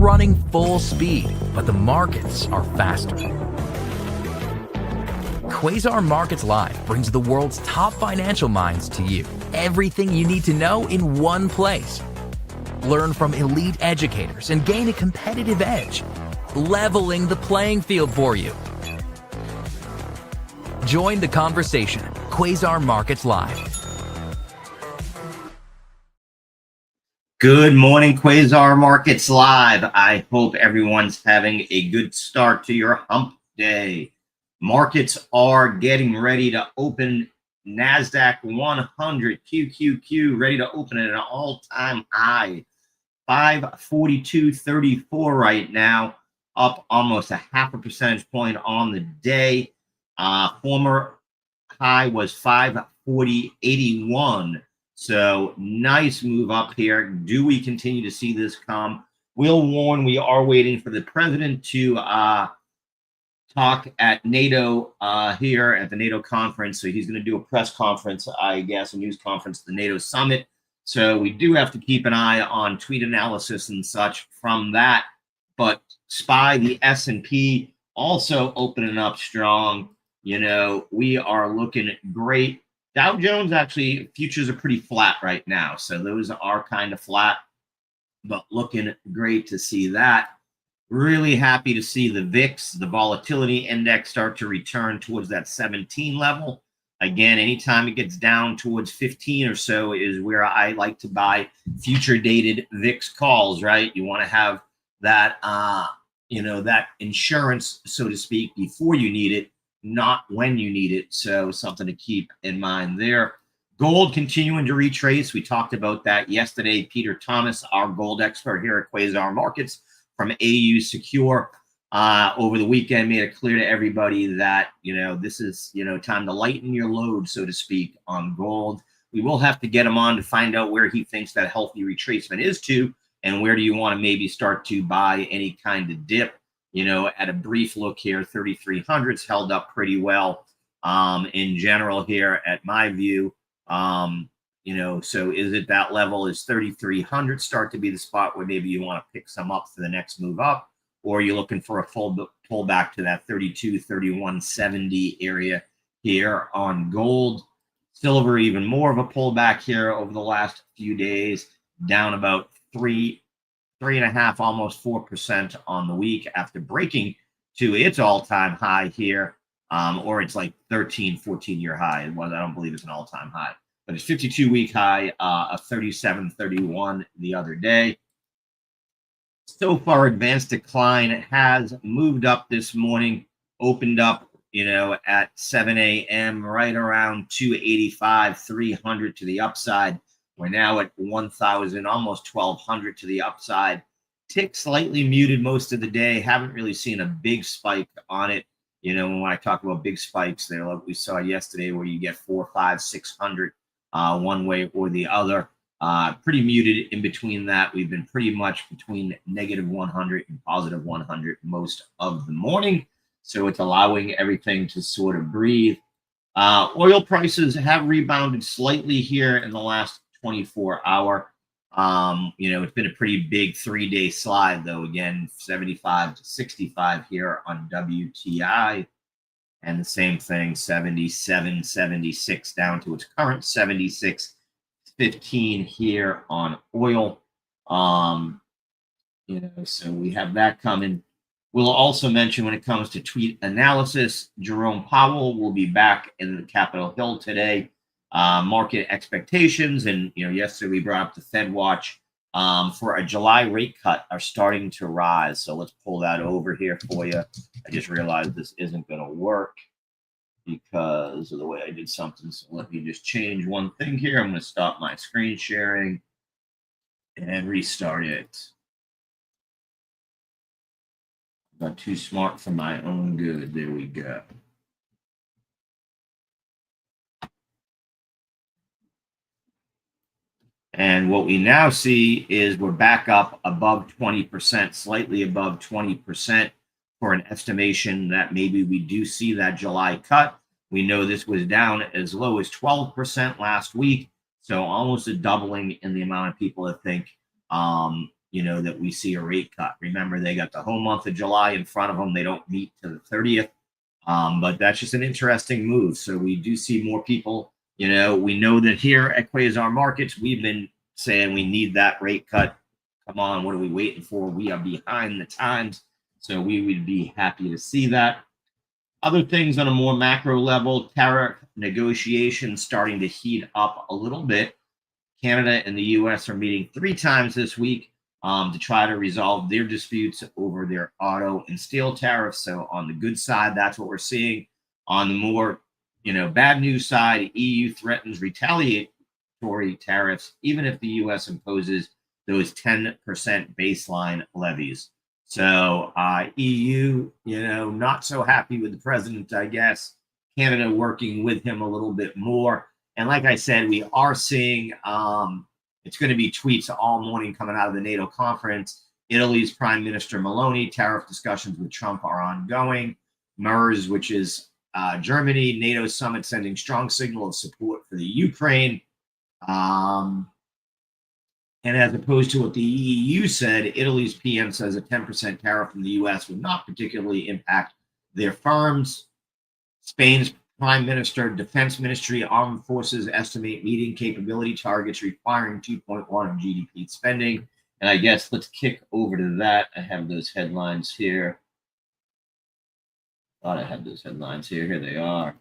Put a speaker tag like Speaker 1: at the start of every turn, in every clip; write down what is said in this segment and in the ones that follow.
Speaker 1: running full speed, but the markets are faster. Quasar Markets Live brings the world's top financial minds to you. Everything you need to know in one place. Learn from elite educators and gain a competitive edge, leveling the playing field for you. Join the conversation. Quasar Markets Live.
Speaker 2: Good morning, Quasar Markets Live. I hope everyone's having a good start to your hump day. Markets are getting ready to open. NASDAQ 100 QQQ ready to open at an all-time high. 542.34 right now, up almost a half a percentage point on the day. Former high was 540.81. So nice move up here. Do we continue to see this come? We'll warn, we are waiting for the president to talk at NATO here at the NATO conference. So he's going to do a press conference, I guess, a news conference at the NATO summit. So we do have to keep an eye on tweet analysis and such from that. But SPY, the S&P, also opening up strong. You know, we are looking great. Dow Jones, actually, futures are pretty flat right now. So those are kind of flat, but looking great to see that. Really happy to see the VIX, the volatility index, start to return towards that 17 level. Again, anytime it gets down towards 15 or so is where I like to buy future dated VIX calls, right? You want to have that, that insurance, so to speak, before you need it, not when you need it. So something to keep in mind there. Gold continuing to retrace. We talked about that yesterday. Peter Thomas, our gold expert here at Quasar Markets from AU Secure, over the weekend made it clear to everybody that, this is, time to lighten your load, so to speak, on gold. We will have to get him on to find out where he thinks that healthy retracement is to, and where do you want to maybe start to buy any kind of dip. At a brief look here, 3,300's held up pretty well in general here at my view. So is it that level? Is 3,300 start to be the spot where maybe you want to pick some up for the next move up? Or are you looking for a full pullback to that 32, 31.70 area here on gold? Silver, even more of a pullback here over the last few days, down about 3.5%, almost 4% on the week after breaking to its all-time high here, or it's like 13, 14-year high. I don't believe it's an all-time high, but it's 52-week high of 37.31 the other day. So far, advanced decline has moved up this morning, opened up, at 7 a.m. right around 285, 300 to the upside. We're now at 1,000, almost 1,200 to the upside. Tick slightly muted most of the day. Haven't really seen a big spike on it. When I talk about big spikes there, like we saw yesterday, where you get 400, 500, 600 one way or the other. Pretty muted in between that. We've been pretty much between negative 100 and positive 100 most of the morning. So it's allowing everything to sort of breathe. Oil prices have rebounded slightly here in the last 24-hour. It's been a pretty big 3-day slide, though. Again, 75 to 65 here on WTI. And the same thing, 77, 76 down to its current 76.15 here on oil. So we have that coming. We'll also mention when it comes to tweet analysis, Jerome Powell will be back in the Capitol Hill today. Market expectations, and yesterday we brought up the Fed watch for a July rate cut are starting to rise. So let's pull that over here for you. I just realized this isn't going to work because of the way I did something. So let me just change one thing here. I'm going to stop my screen sharing and restart it. Got too smart for my own good. There we go. And what we now see is we're back up above 20%, slightly above 20% for an estimation that maybe we do see that July cut. We know this was down as low as 12% last week. So almost a doubling in the amount of people that think that we see a rate cut. Remember, they got the whole month of July in front of them. They don't meet to the 30th. But that's just an interesting move. So we do see more people. We know that here at Quasar Markets, we've been saying we need that rate cut. Come on, what are we waiting for? We are behind the times. So we would be happy to see that. Other things on a more macro level, tariff negotiations starting to heat up a little bit. Canada and the U.S. are meeting 3 times this week to try to resolve their disputes over their auto and steel tariffs. So on the good side, that's what we're seeing. On the more, bad news side, EU threatens retaliatory tariffs, even if the U.S. imposes those 10% baseline levies. So EU, not so happy with the president, I guess. Canada working with him a little bit more. And like I said, we are seeing it's going to be tweets all morning coming out of the NATO conference. Italy's Prime Minister Meloni, tariff discussions with Trump are ongoing. MERS, which is Germany, NATO summit sending strong signal of support for the Ukraine. And as opposed to what the EU said, Italy's PM says a 10% tariff from the US would not particularly impact their firms. Spain's Prime Minister, Defense Ministry, Armed Forces estimate meeting capability targets requiring 2.1 of GDP spending. And I guess let's kick over to that. I have those headlines here. Thought I had those headlines here. Here they are.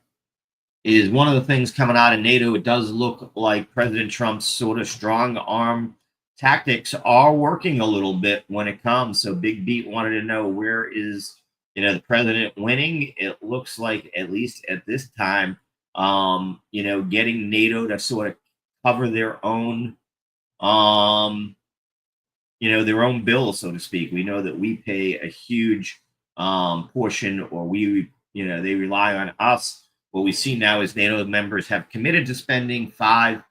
Speaker 2: Is one of the things coming out of NATO. It does look like President Trump's sort of strong arm tactics are working a little bit when it comes. So BigBeat wanted to know, where is the president winning? It looks like, at least at this time, getting NATO to sort of cover their own, their own bill, so to speak. We know that we pay a huge portion, or they rely on us. What we see now is NATO members have committed to spending 5%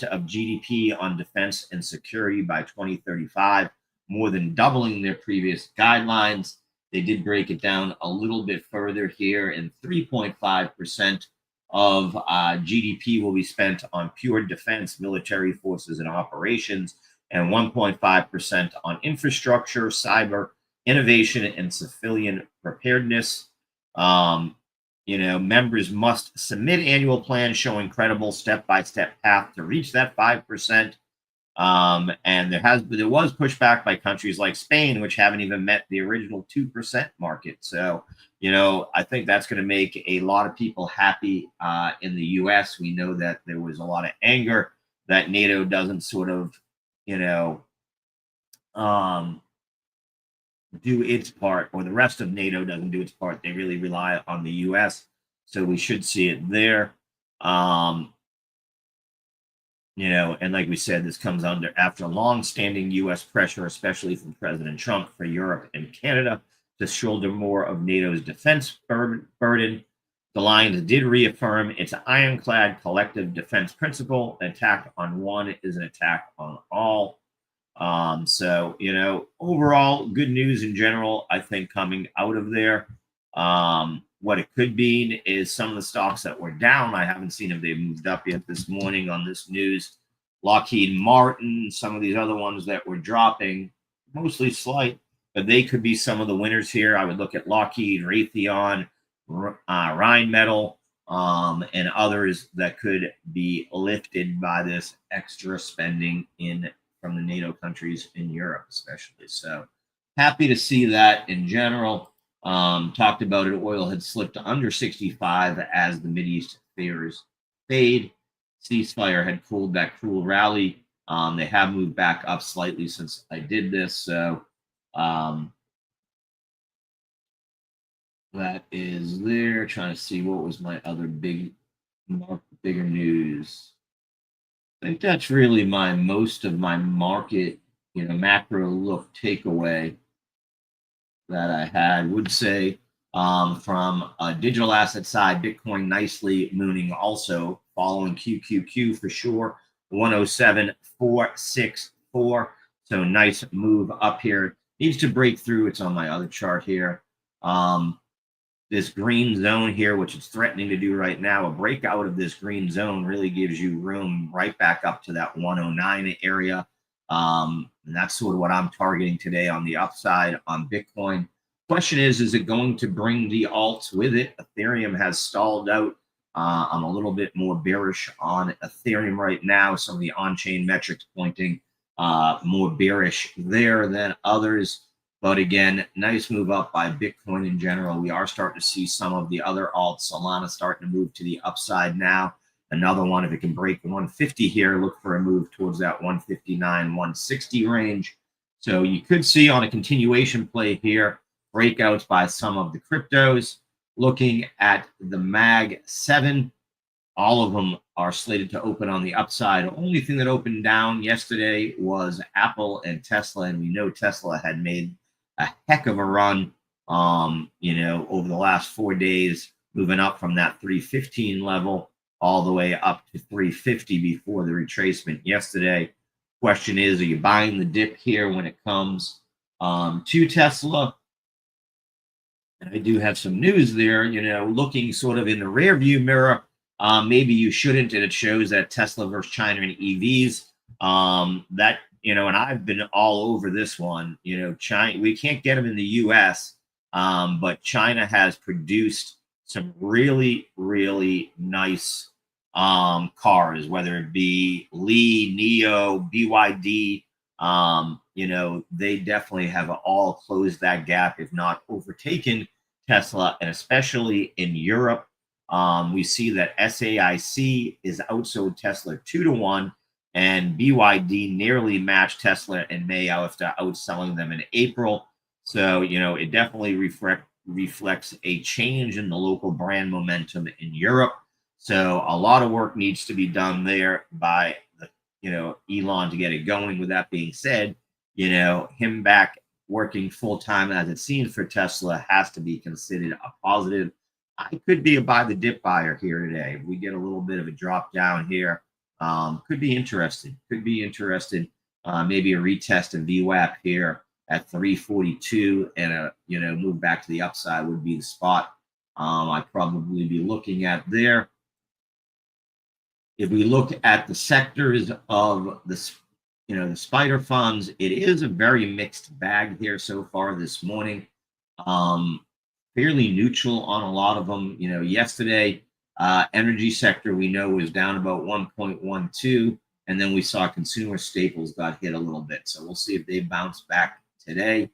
Speaker 2: of GDP on defense and security by 2035, more than doubling their previous guidelines. They did break it down a little bit further here, and 3.5% of GDP will be spent on pure defense, military forces, and operations, and 1.5% on infrastructure, cyber, innovation, and civilian preparedness. Members must submit annual plans showing credible step-by-step path to reach that 5%. And there was pushback by countries like Spain, which haven't even met the original 2% market. So, I think that's going to make a lot of people happy in the U.S. We know that there was a lot of anger that NATO doesn't sort of, do its part, or the rest of NATO doesn't do its part. They really rely on the U.S. So we should see it there. And like we said, this comes after long-standing U.S. pressure, especially from President Trump, for Europe and Canada to shoulder more of NATO's defense burden. The alliance did reaffirm its ironclad collective defense principle. An attack on one is an attack on all. So, overall, good news in general, I think, coming out of there. What it could mean is some of the stocks that were down, I haven't seen if they've moved up yet this morning on this news. Lockheed Martin, some of these other ones that were dropping, mostly slight, but they could be some of the winners here. I would look at Lockheed, Raytheon, Rheinmetall, and others that could be lifted by this extra spending from the NATO countries in Europe, especially. So happy to see that in general. Talked about it. Oil had slipped to under 65 as the Mideast fears fade. Ceasefire had cooled that cruel rally. They have moved back up slightly since I did this. So that is there. Trying to see what was my other bigger news. I think that's really most of my market, macro look takeaway that I had. Would say from a digital asset side, Bitcoin nicely mooning, also following QQQ for sure, 107,464. So nice move up here. Needs to break through. It's on my other chart here. This green zone here, which it's threatening to do right now, a breakout of this green zone really gives you room right back up to that 109 area. And that's sort of what I'm targeting today on the upside on Bitcoin. Question is it going to bring the alts with it? Ethereum has stalled out. I'm a little bit more bearish on Ethereum right now. Some of the on-chain metrics pointing more bearish there than others. But again, nice move up by Bitcoin in general. We are starting to see some of the other alts. Solana starting to move to the upside now. Another one, if it can break the 150 here, look for a move towards that 159, 160 range. So you could see on a continuation play here, breakouts by some of the cryptos. Looking at the MAG 7, all of them are slated to open on the upside. The only thing that opened down yesterday was Apple and Tesla, and we know Tesla had made a heck of a run, over the last 4 days, moving up from that 315 level all the way up to 350 before the retracement yesterday. Question is, are you buying the dip here when it comes to Tesla? And I do have some news there, looking sort of in the rear view mirror. Maybe you shouldn't, and it shows that Tesla versus China and EVs. And I've been all over this one. China, we can't get them in the U.S., but China has produced some really, really nice cars, whether it be Li, NIO, BYD. They definitely have all closed that gap, if not overtaken Tesla, and especially in Europe. We see that SAIC is outsold Tesla 2-1, and BYD nearly matched Tesla in May after outselling them in April. So, it definitely reflects a change in the local brand momentum in Europe. So a lot of work needs to be done there by Elon to get it going. With that being said, him back working full time as it seems for Tesla has to be considered a positive. I could be a buy the dip buyer here today. If we get a little bit of a drop down here, could be interested. Maybe a retest of VWAP here at 342 and move back to the upside would be the spot I'd probably be looking at there. If we look at the sectors of the spider funds, it is a very mixed bag here so far this morning. Fairly neutral on a lot of them. Yesterday, energy sector we know was down about 1.12, and then we saw consumer staples got hit a little bit. So we'll see if they bounce back today.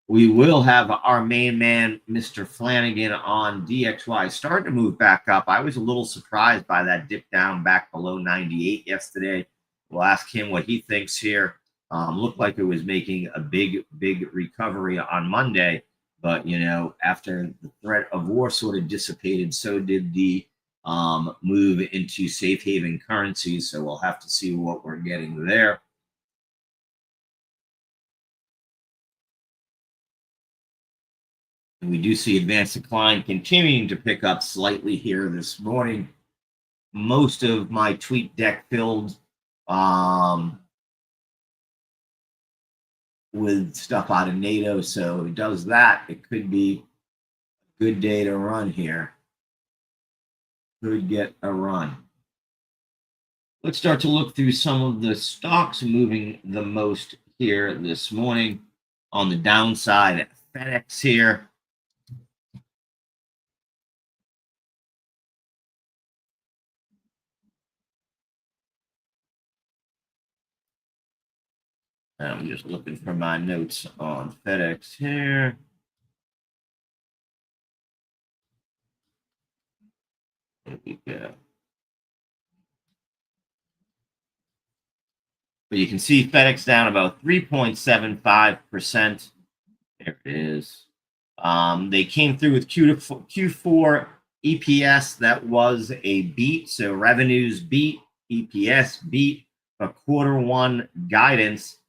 Speaker 2: We will have our main man, Mr. Flanagan, on DXY starting to move back up. I was a little surprised by that dip down back below 98 yesterday. We'll ask him what he thinks here. Looked like it was making a big recovery on Monday. But, after the threat of war sort of dissipated, so did the move into safe haven currencies. So we'll have to see what we're getting there. And we do see advanced decline continuing to pick up slightly here this morning. Most of my tweet deck filled with stuff out of NATO. So if it does that, it could be a good day to run here. Could get a run. Let's start to look through some of the stocks moving the most here this morning. On the downside, FedEx here. I'm just looking for my notes on FedEx here. There we go. But you can see FedEx down about 3.75%. There it is. They came through with Q4 EPS that was a beat. So revenues beat, EPS beat, but quarter 1 guidance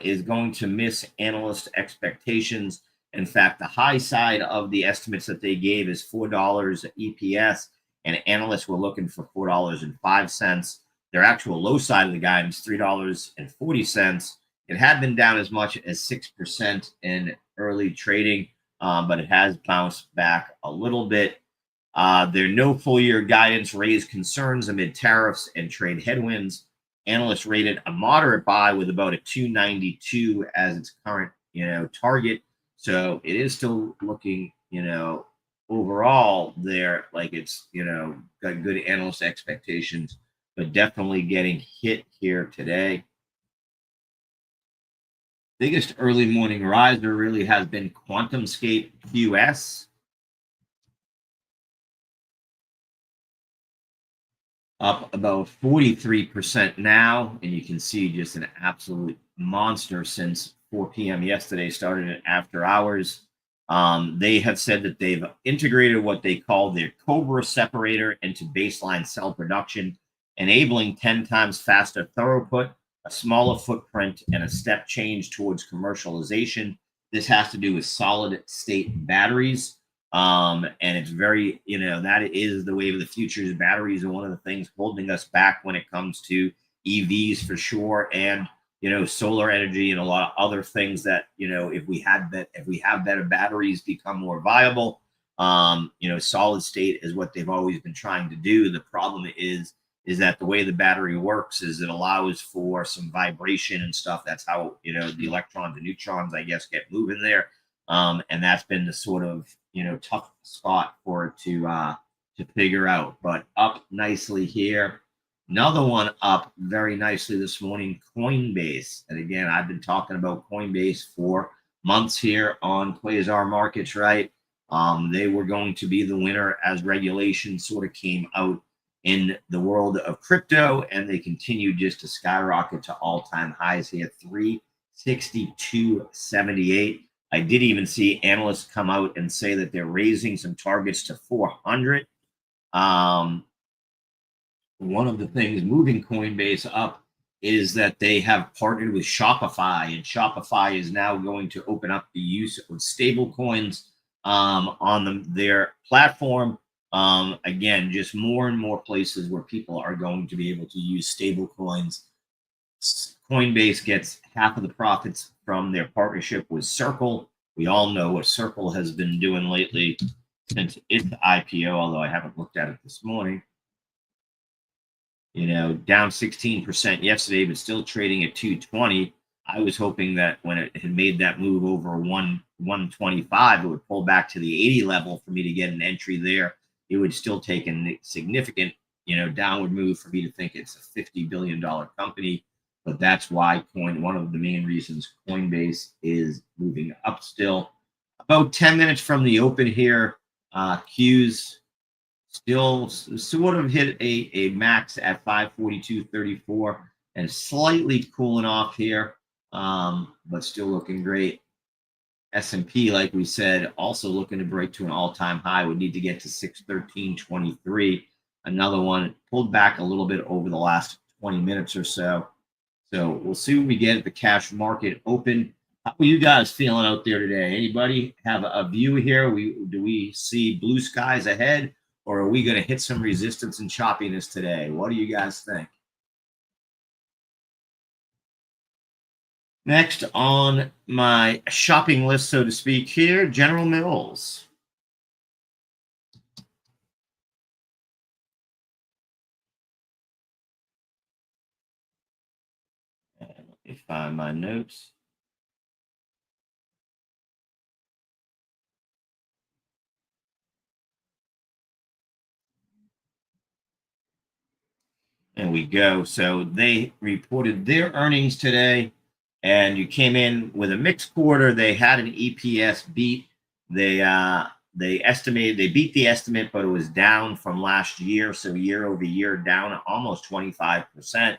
Speaker 2: is going to miss analyst expectations. In fact, the high side of the estimates that they gave is $4 EPS, and analysts were looking for $4.05. Their actual low side of the guidance, $3.40. It had been down as much as 6% in early trading, but it has bounced back a little bit. Their no full year guidance raised concerns amid tariffs and trade headwinds. analysts rated a moderate buy with about a 292 as its current, target. So it is still looking, overall there like it's, got good analyst expectations, but definitely getting hit here today. Biggest early morning riser really has been QuantumScape QS, up about 43% now, and you can see just an absolute monster since 4 p.m. yesterday, started at after hours. They have said that they've integrated what they call their Cobra separator into baseline cell production, enabling 10 times faster throughput, a smaller footprint, and a step change towards commercialization. This has to do with solid state batteries. And it's very, that is the wave of the future. Batteries are one of the things holding us back when it comes to EVs for sure. And, solar energy and a lot of other things that, if we have better batteries, become more viable. Solid state is what they've always been trying to do. The problem is that the way the battery works is it allows for some vibration and stuff. That's how, the electrons and neutrons, I guess, get moving there. And that's been the sort of, tough spot for it to figure out. But up nicely here. Another one up very nicely this morning, Coinbase. And again, I've been talking about Coinbase for months here on Quasar Markets, right? They were going to be the winner as regulation sort of came out in the world of crypto, and they continue just to skyrocket to all-time highs here, 362.78. I did even see analysts come out and say that they're raising some targets to 400. One of the things moving Coinbase up is that they have partnered with Shopify, and Shopify is now going to open up the use of stable coins on their platform. Again, just more and more places where people are going to be able to use stable coins. Coinbase gets half of the profits from their partnership with Circle. We all know what Circle has been doing lately since its IPO, although I haven't looked at it this morning. Down 16% yesterday, but still trading at 220. I was hoping that when it had made that move over 125, it would pull back to the 80 level for me to get an entry there. It would still take a significant, downward move for me to think it's a $50 billion company. But that's why one of the main reasons Coinbase is moving up still. About 10 minutes from the open here, Q's still sort of hit a max at 542.34 and slightly cooling off here, but still looking great. S&P, like we said, also looking to break to an all-time high. Would need to get to 613.23. Another one pulled back a little bit over the last 20 minutes or so. So we'll see what we get at the cash market open. How are you guys feeling out there today? Anybody have a view here? Do we see blue skies ahead, or are we going to hit some resistance and choppiness today? What do you guys think? Next on my shopping list, so to speak, here, General Mills. And let me find my notes. There we go. So they reported their earnings today, and you came in with a mixed quarter. They had an EPS beat. They estimated they beat the estimate, but it was down from last year. So year over year, down almost 25%.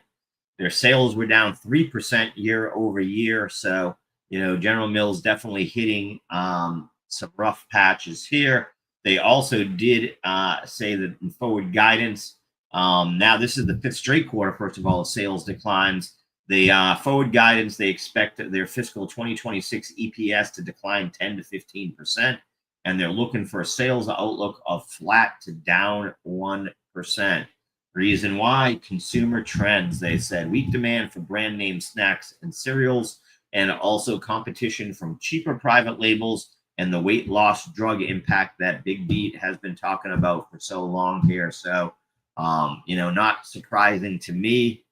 Speaker 2: Their sales were down 3% year over year. So, General Mills definitely hitting some rough patches here. They also did say that in forward guidance, now this is the fifth straight quarter, first of all, of sales declines. The forward guidance, they expect their fiscal 2026 EPS to decline 10 to 15%, and they're looking for a sales outlook of flat to down 1%. Reason why? Consumer trends, they said. Weak demand for brand name snacks and cereals, and also competition from cheaper private labels and the weight loss drug impact that BigBeat has been talking about for so long here. So, not surprising to me.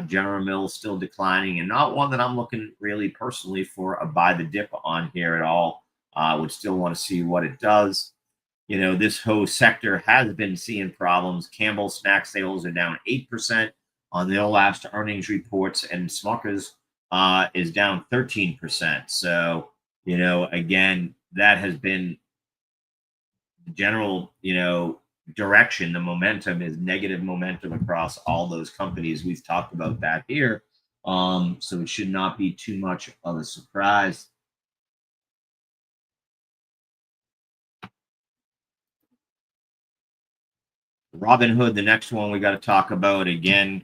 Speaker 2: General Mills still declining, and not one that I'm looking really personally for a buy the dip on here at all. Would still want to see what it does. This whole sector has been seeing problems. Campbell snack sales are down 8% on their last earnings reports, and Smucker's is down 13%. So, again, that has been the general, direction. The momentum is negative momentum across all those companies. We've talked about that here. So it should not be too much of a surprise. Robinhood, the next one we got to talk about. Again,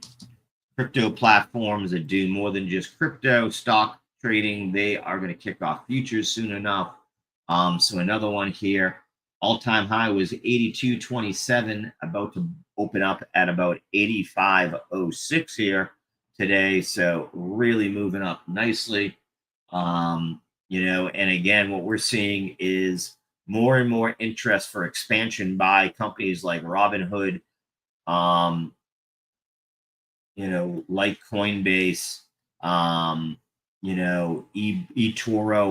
Speaker 2: crypto platforms that do more than just crypto stock trading, they are going to kick off futures soon enough. So another one here, all-time high was 82.27, about to open up at about 85.06 here today. So really moving up nicely. And again, what we're seeing is more and more interest for expansion by companies like Robinhood, like Coinbase, eToro,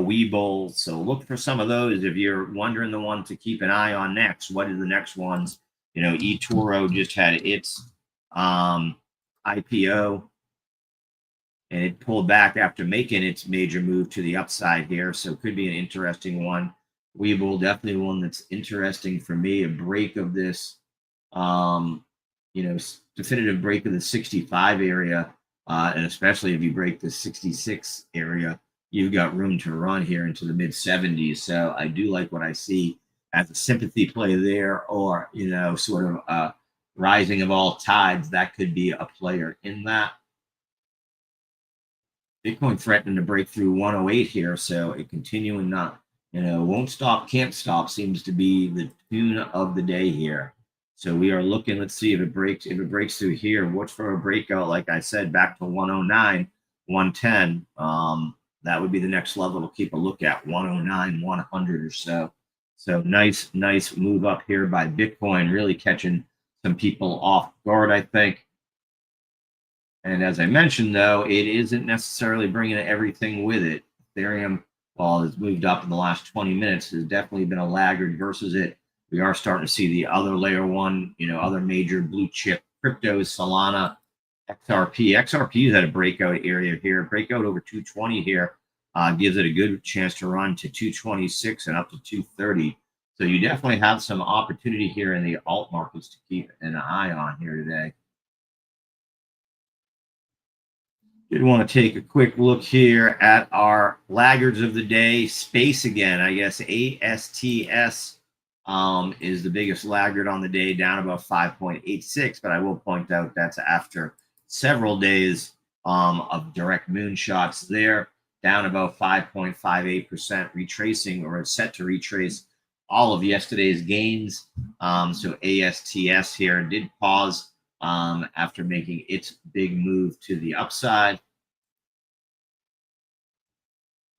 Speaker 2: Webull. So look for some of those if you're wondering the one to keep an eye on next. What are the next ones? eToro just had its IPO, and it pulled back after making its major move to the upside here. So it could be an interesting one. Webull, definitely one that's interesting for me. A break of this, definitive break of the 65 area, and especially if you break the 66 area, you've got room to run here into the mid 70s. So I do like what I see as a sympathy play there, or sort of a rising of all tides. That could be a player in that. Bitcoin threatening to break through 108 here, so it continuing not, won't stop, can't stop seems to be the tune of the day here. So we are looking, let's see if it breaks. If it breaks through here, watch for a breakout, like I said, back to 109, 110. That would be the next level to keep a look at, 109, 100 or so. So nice move up here by Bitcoin, really catching some people off guard, I think. And as I mentioned, though, it isn't necessarily bringing everything with it. Ethereum, while it's moved up in the last 20 minutes, has definitely been a laggard versus it. We are starting to see the other layer one, other major blue chip cryptos, Solana, XRP. XRP is at a breakout area here, breakout over 220 here, gives it a good chance to run to 226 and up to 230. So you definitely have some opportunity here in the alt markets to keep an eye on here today. Did want to take a quick look here at our laggards of the day. Space again, I guess ASTS is the biggest laggard on the day, down about 5.86. But I will point out that's after several days of direct moonshots there, down about 5.58%, retracing, or set to retrace all of yesterday's gains. So ASTS here did pause after making its big move to the upside.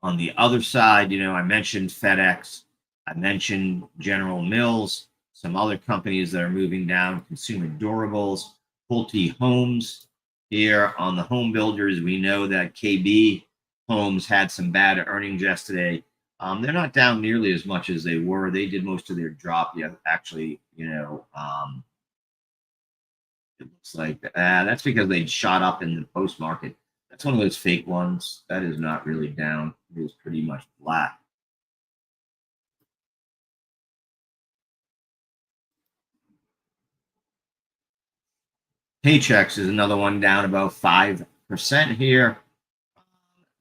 Speaker 2: On the other side, I mentioned FedEx, I mentioned General Mills, some other companies that are moving down, consumer durables, Pulte Homes. Here on the home builders, we know that KB Homes had some bad earnings yesterday. They're not down nearly as much as they were. They did most of their drop. Yeah, actually, it looks like that's because they shot up in the post market. That's one of those fake ones. That is not really down. It is pretty much flat. Paychecks is another one down about 5% here.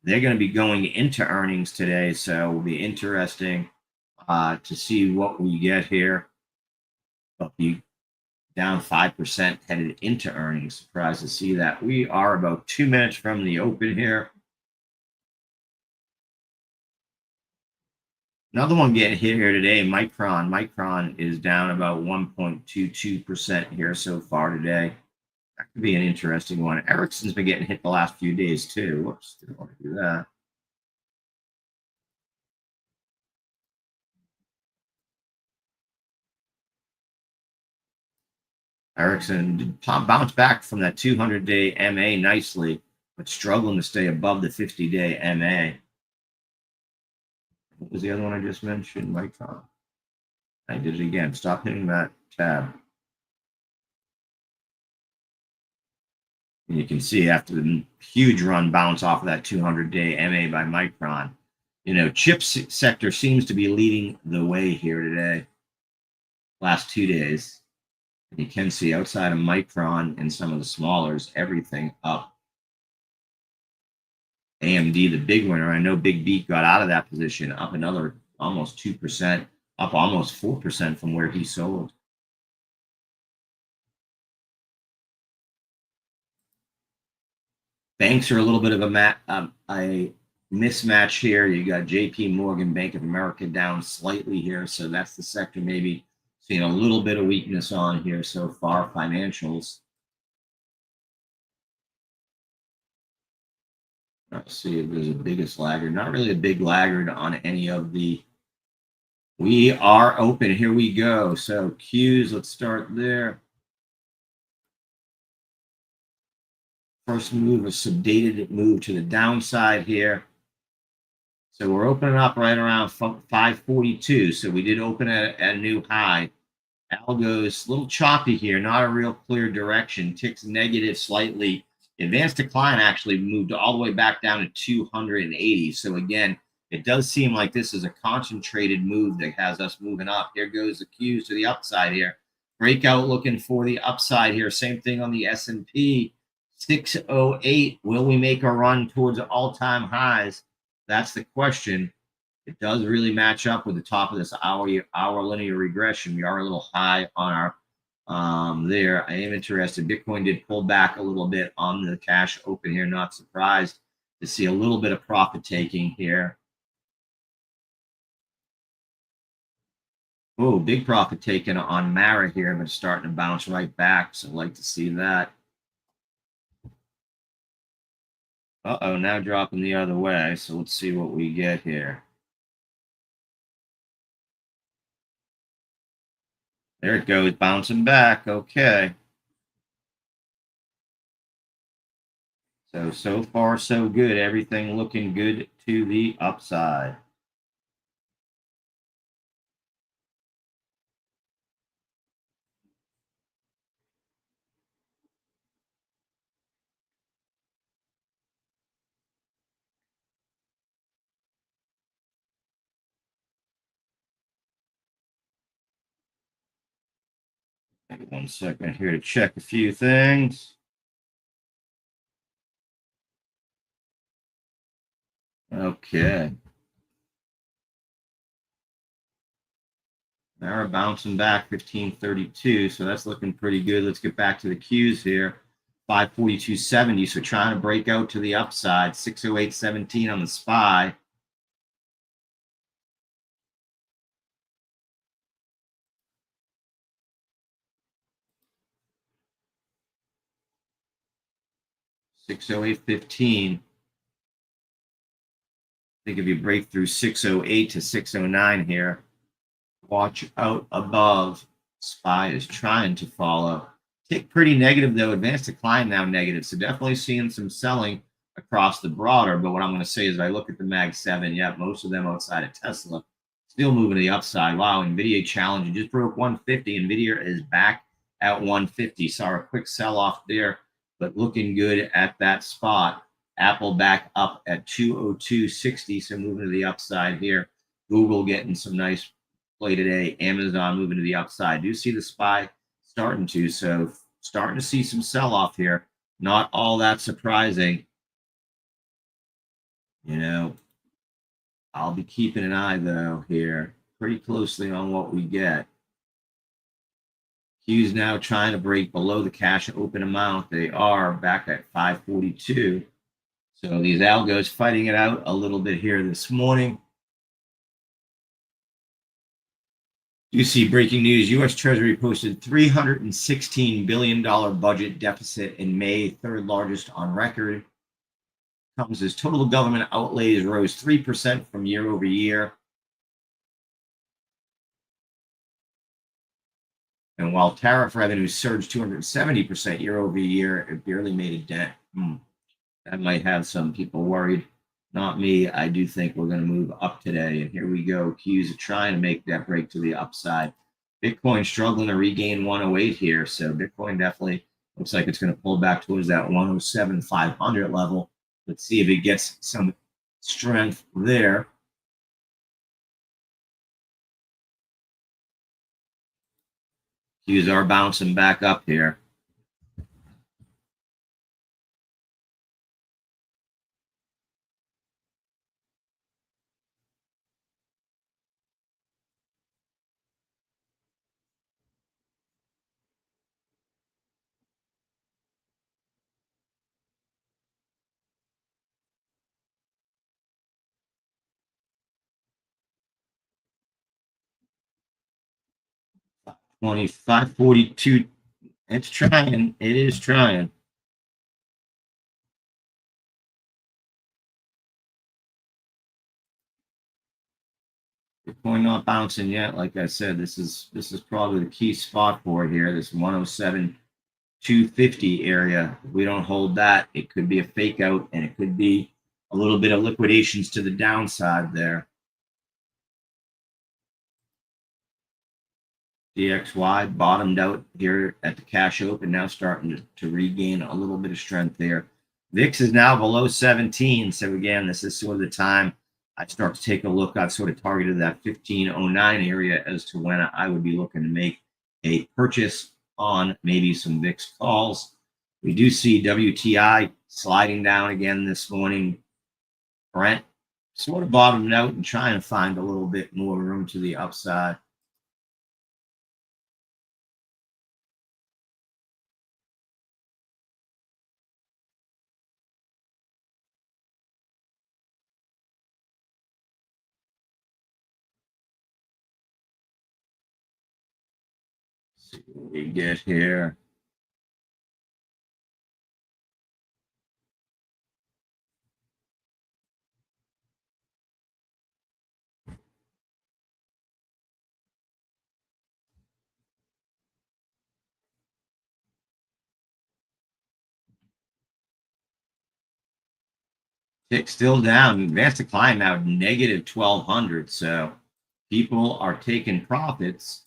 Speaker 2: They're going to be going into earnings today, so it will be interesting to see what we get here. But be down 5% headed into earnings. Surprised to see that. We are about 2 minutes from the open here. Another one getting hit here today, Micron. Micron is down about 1.22% here so far today. That could be an interesting one. Ericsson's been getting hit the last few days too. Whoops, didn't want to do that. Ericsson bounced back from that 200-day MA nicely, but struggling to stay above the 50-day MA. What was the other one I just mentioned? Micron. I did it again. Stop hitting that tab. And you can see after the huge run bounce off of that 200-day MA by Micron, chips sector seems to be leading the way here today. Last 2 days. And you can see outside of Micron and some of the smallers, everything up. AMD, the big winner. I know BigBeat got out of that position, up another almost 2%, up almost 4% from where he sold. Banks are a little bit of a mismatch here. You got JP Morgan, Bank of America down slightly here. So that's the sector maybe seeing a little bit of weakness on here so far. Financials. Let's see if there's a biggest laggard. Not really a big laggard on any of the. We are open. Here we go. So Qs, let's start there. First move, a subdated move to the downside here. So we're opening up right around 542. So we did open at a new high. Algo's a little choppy here, not a real clear direction. Ticks negative slightly. Advanced decline actually moved all the way back down to 280. So again, it does seem like this is a concentrated move that has us moving up. Here goes the Qs to the upside here. Breakout looking for the upside here. Same thing on the S&P. 608. Will we make a run towards all-time highs? That's the question. It does really match up with the top of this hour linear regression. We are a little high on our there. I am interested. Bitcoin did pull back a little bit on the cash open here. Not surprised to see a little bit of profit taking here. Oh, big profit taken on Mara here, but starting to bounce right back. So I'd like to see that. Uh-oh, now dropping the other way. So let's see what we get here. There it goes, bouncing back. Okay. So far, so good. Everything looking good to the upside. Maybe 1 second here to check a few things. Okay. Now we're bouncing back 1532, so that's looking pretty good. Let's get back to the Qs here. 542.70, so trying to break out to the upside. 608.17 on the SPY. $608.15. I think if you break through 608 to 609 here, watch out above. SPY is trying to follow. Tick pretty negative though. Advanced decline now negative. So definitely seeing some selling across the broader. But what I'm going to say is I look at the Mag 7. Yeah, most of them outside of Tesla still moving to the upside. Wow, NVIDIA challenge. It just broke 150. NVIDIA is back at 150. Saw a quick sell off there, but looking good at that spot. Apple back up at 202.60. So moving to the upside here. Google getting some nice play today. Amazon moving to the upside. Do see the SPY starting to, so starting to see some sell-off here. Not all that surprising. I'll be keeping an eye, though, here pretty closely on what we get. Q's now trying to break below the cash open amount. They are back at 542. So these algos fighting it out a little bit here this morning. You see breaking news. U.S. Treasury posted $316 billion budget deficit in May, third largest on record. Comes as total government outlays rose 3% from year over year. And while tariff revenue surged 270% year over year, it barely made a dent. That might have some people worried. Not me. I do think we're going to move up today. And here we go. Qs are trying to make that break to the upside. Bitcoin struggling to regain 108 here. So Bitcoin definitely looks like it's going to pull back towards that 107,500 level. Let's see if it gets some strength there. Qs are bouncing back up here. $25.42. It's trying. It is trying. Bitcoin not bouncing yet. Like I said, this is probably the key spot for it here. This 107,250 area. If we don't hold that, it could be a fake out, and it could be a little bit of liquidations to the downside there. DXY bottomed out here at the cash open, now starting to regain a little bit of strength there. VIX is now below 17. So again, this is sort of the time I start to take a look. I've sort of targeted that 1509 area as to when I would be looking to make a purchase on maybe some VIX calls. We do see WTI sliding down again this morning. Brent sort of bottomed out and trying to find a little bit more room to the upside. See what we get here. Tick still down. Advanced decline now negative 1200. So people are taking profits,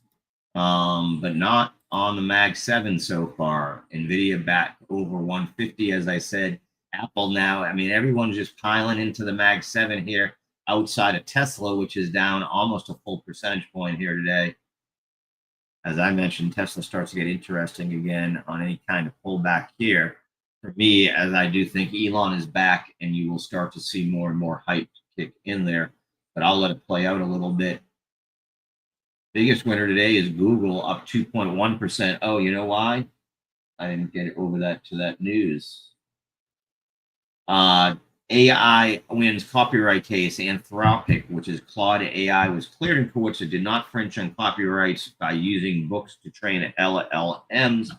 Speaker 2: but not on the Mag 7 so far. Nvidia back over 150, as I said. Apple now, I mean, everyone's just piling into the Mag 7 here outside of Tesla, which is down almost a full percentage point here today. As I mentioned, Tesla starts to get interesting again on any kind of pullback here. For me, as I do think Elon is back, and you will start to see more and more hype kick in there. But I'll let it play out a little bit. Biggest winner today is Google, up 2.1%. Oh, you know why? I didn't get over that to that news. AI wins copyright case. Anthropic, which is Claude AI, was cleared in courts that did not infringe on copyrights by using books to train LLMs.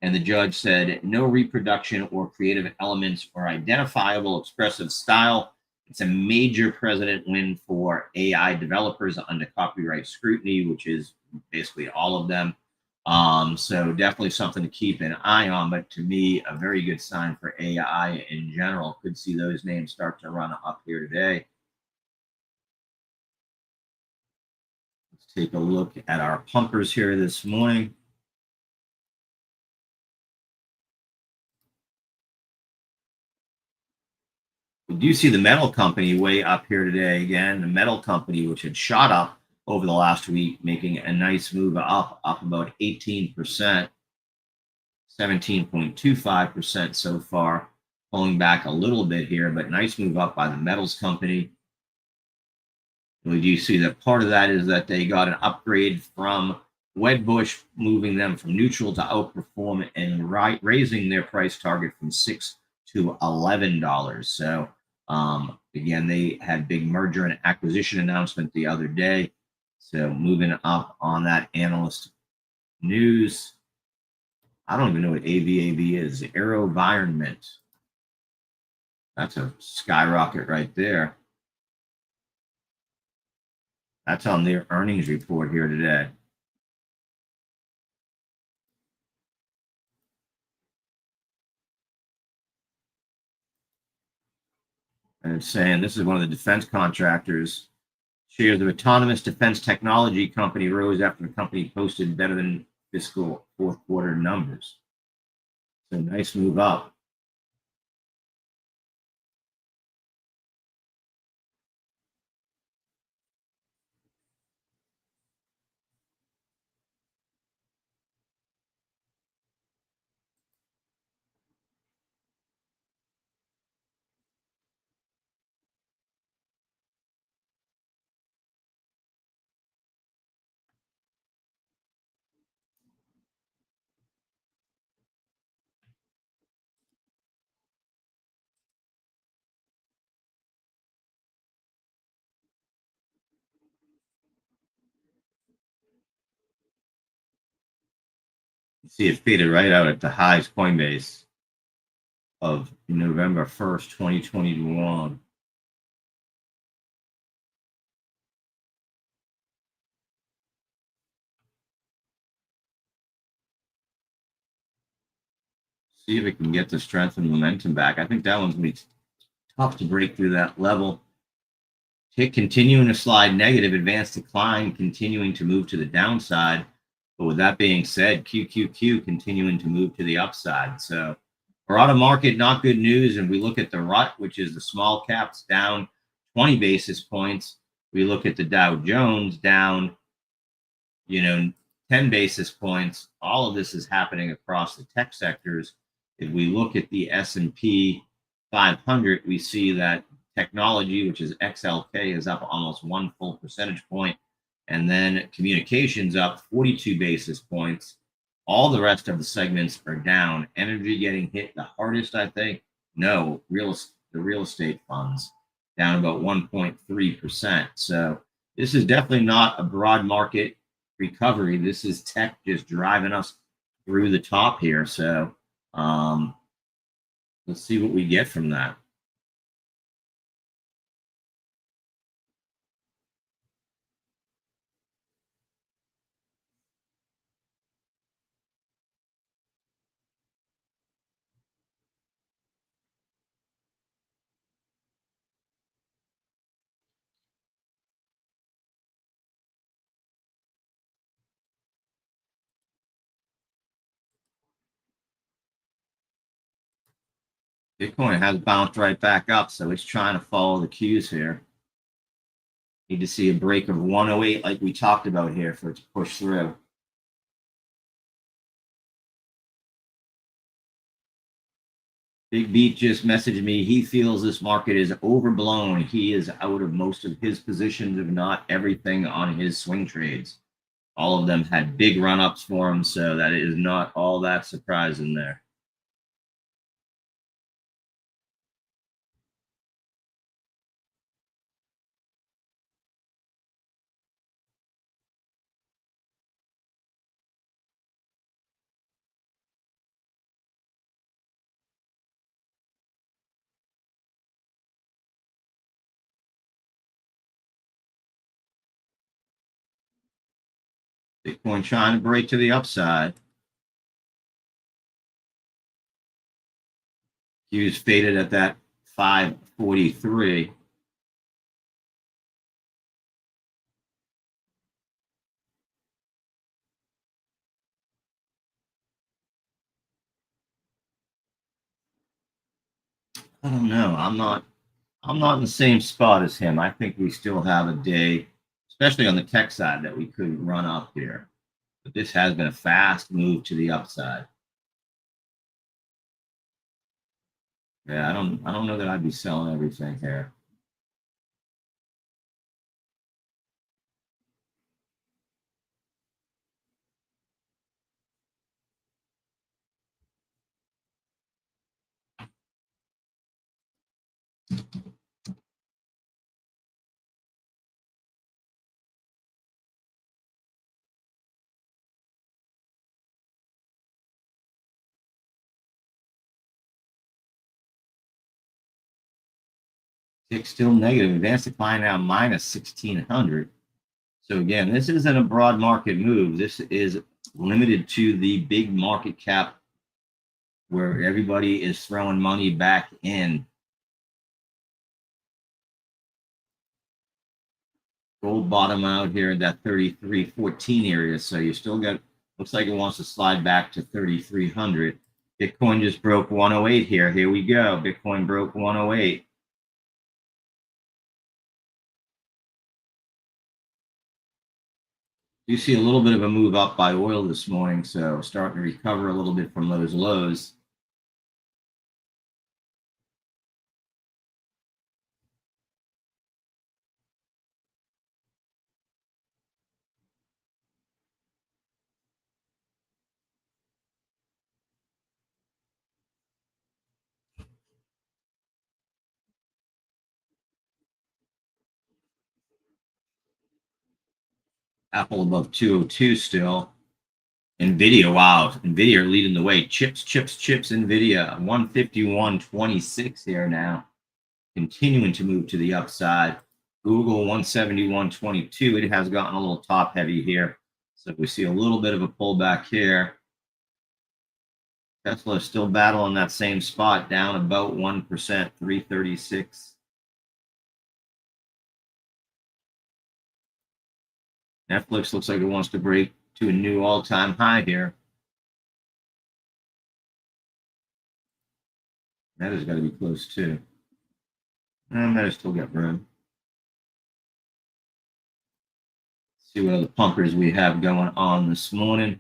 Speaker 2: And the judge said no reproduction or creative elements or identifiable expressive style. It's a major precedent win for AI developers under copyright scrutiny, which is basically all of them. So definitely something to keep an eye on, but to me, a very good sign for AI in general. Could see those names start to run up here today. Let's take a look at our pumpers here this morning. We do see the metal company way up here today again. The metal company, which had shot up over the last week, making a nice move up about 18%, 17.25% so far, pulling back a little bit here, but nice move up by the metals company. We do see that part of that is that they got an upgrade from Wedbush, moving them from neutral to outperform and raising their price target from $6 to $11. So again, they had big merger and acquisition announcement the other day. So moving up on that analyst news. I don't even know what AVAV is. AeroVironment. That's a skyrocket right there. That's on their earnings report here today. And it's saying this is one of the defense contractors. Shares of autonomous defense technology company rose after the company posted better than fiscal fourth quarter numbers. So nice move up. You see it faded right out at the highs Coinbase of November 1st, 2021. See if it can get the strength and momentum back. I think that one's going to be tough to break through that level. Tick continuing to slide negative, advanced decline continuing to move to the downside. But with that being said, QQQ continuing to move to the upside. So we're out of market, not good news. And we look at the RUT, which is the small caps, down 20 basis points. We look at the Dow Jones down, 10 basis points. All of this is happening across the tech sectors. If we look at the S&P 500, we see that technology, which is XLK, is up almost 1 full percentage point. And then communications up 42 basis points. All the rest of the segments are down. Energy getting hit the hardest, I think. No, the real estate funds down about 1.3%. So this is definitely not a broad market recovery. This is tech just driving us through the top here. So let's see what we get from that. Bitcoin has bounced right back up, so it's trying to follow the cues here. Need to see a break of 108 like we talked about here for it to push through. BigBeat just messaged me. He feels this market is overblown. He is out of most of his positions, if not everything on his swing trades. All of them had big run-ups for him, so that is not all that surprising there. Bitcoin trying to break to the upside. He was faded at that 543. I don't know. I'm not in the same spot as him. I think we still have a day, especially on the tech side, that we could run up here. But this has been a fast move to the upside. Yeah, I don't know that I'd be selling everything here. Tick still negative. Advanced decline now minus 1600. So again, this isn't a broad market move. This is limited to the big market cap where everybody is throwing money back in. Gold bottom out here at that 33.14 area. So you still got, looks like it wants to slide back to 3,300. Bitcoin just broke 108 here. Here we go. Bitcoin broke 108. You see a little bit of a move up by oil this morning, so starting to recover a little bit from those lows. Apple above 202 still. NVIDIA, wow. NVIDIA leading the way. Chips, NVIDIA. 151.26 here now. Continuing to move to the upside. Google 171.22. It has gotten a little top heavy here. So we see a little bit of a pullback here. Tesla is still battling that same spot, down about 1%, 336. Netflix looks like it wants to break to a new all-time high here. That has got to be close too. And that has still got room. Let's see what other punkers we have going on this morning.